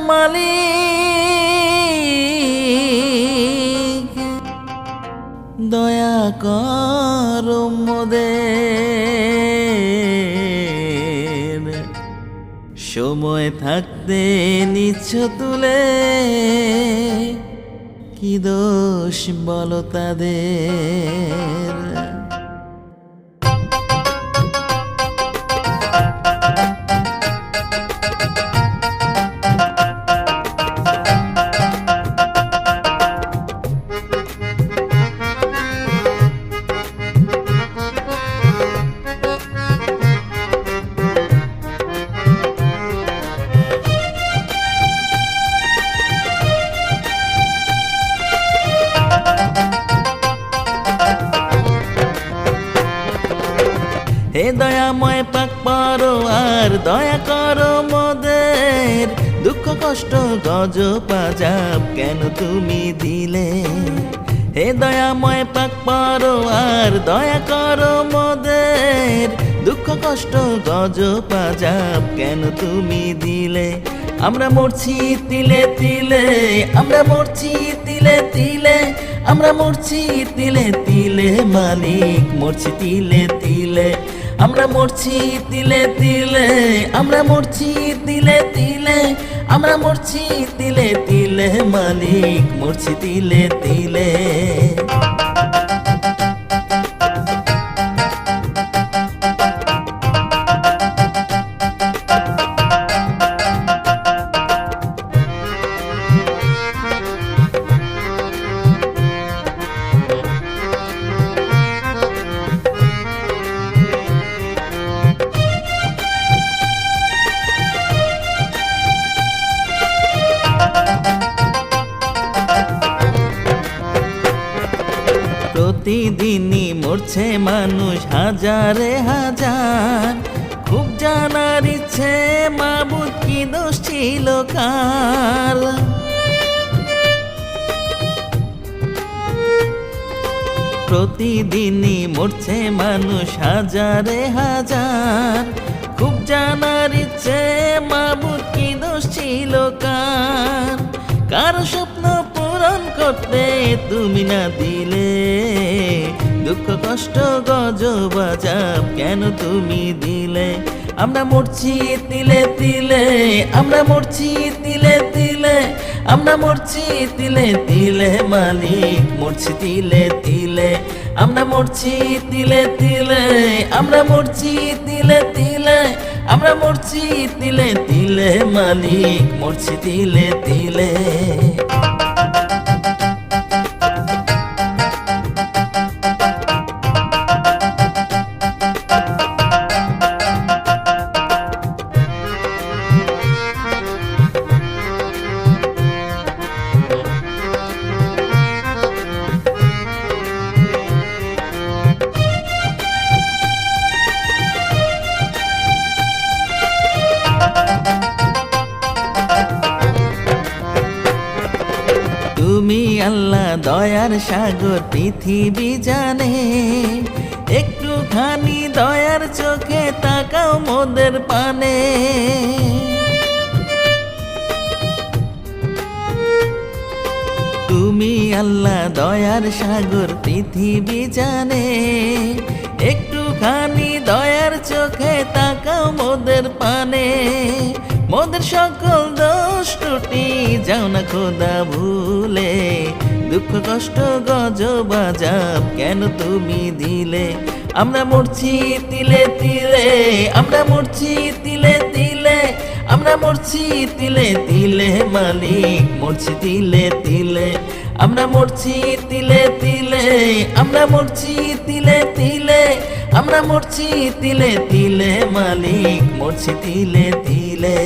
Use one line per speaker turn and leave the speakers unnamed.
মালিক দয়া কর মোদের সময় থাকতে নিচ্ছ তুলে কি দোষ বলো তাদের। হে দয়াময় পাক পরোয়ার দয়া করো মোদের দুঃখ কষ্ট গজব আযাব কেন তুমি দিলে। হে দয়াময় পাক পরোয়ার দয়া করো মোদের দুঃখ কষ্ট গজব আযাব কেন তুমি দিলে। আমরা মরছি তিলে তিলে, আমরা মরছি তিলে তিলে, আমরা মরছি তিলে তিলে মালিক মরছি তিলে তিলে। আমরা মরছি তিলে তিলে, আমরা মরছি তিলে তিলে, আমরা মরছি তিলে তিলে মালিক মরছি তিলে তিলে। প্রতিদিনই মরছে মানুষ হাজারে হাজার, খুব জানার ইচ্ছে মাবুদ কি দোষ ছিল কার। প্রতিদিনই মরছে মানুষ হাজারে হাজার, খুব জানার ইচ্ছে মাবুদ কি দোষ ছিল কার। কার স্বপ্ন পূরণ করতে তুমি না দিলে, দুঃখ কষ্ট গজব আযাব কেন তুমি দিলে। আমরা মরছি তিলে তিলে, আমরা মরছি তিলে তিলে, আমরা মরছি তিলে তিলে মালিক মরছি তিলে তিলে। আমরা মরছি তিলে তিলে, আমরা মরছি তিলে তিলে, আমরা মরছি তিলে তিলে মালিক মরছি তিলে তিলে। তুমি আল্লাহ দয়ার সাগর পৃথিবী জানে, একটুখানি দয়ার চোখে তাকাও মোদের পানে। তুমি আল্লাহ দয়ার সাগর পৃথিবী জানে, একটুখানি দয়ার চোখে তাকাও মোদের পানে। মোদের সকল দোষ ত্রুটি যাও না খোদা ভুলে, দুঃখ কষ্ট গজব আযাব কেন তুমি দিলে। আমরা মরছি তিলে তিলে, আমরা মরছি তিলে তিলে, আমরা মরছি তিলে তিলে মালিক মরছি তিলে তিলে। আমরা মরছি তিলে তিলে, আমরা মরছি তিলে তিলে, আমরা মরছি তিলে তিলে মালিক মরছি তিলে তিলে।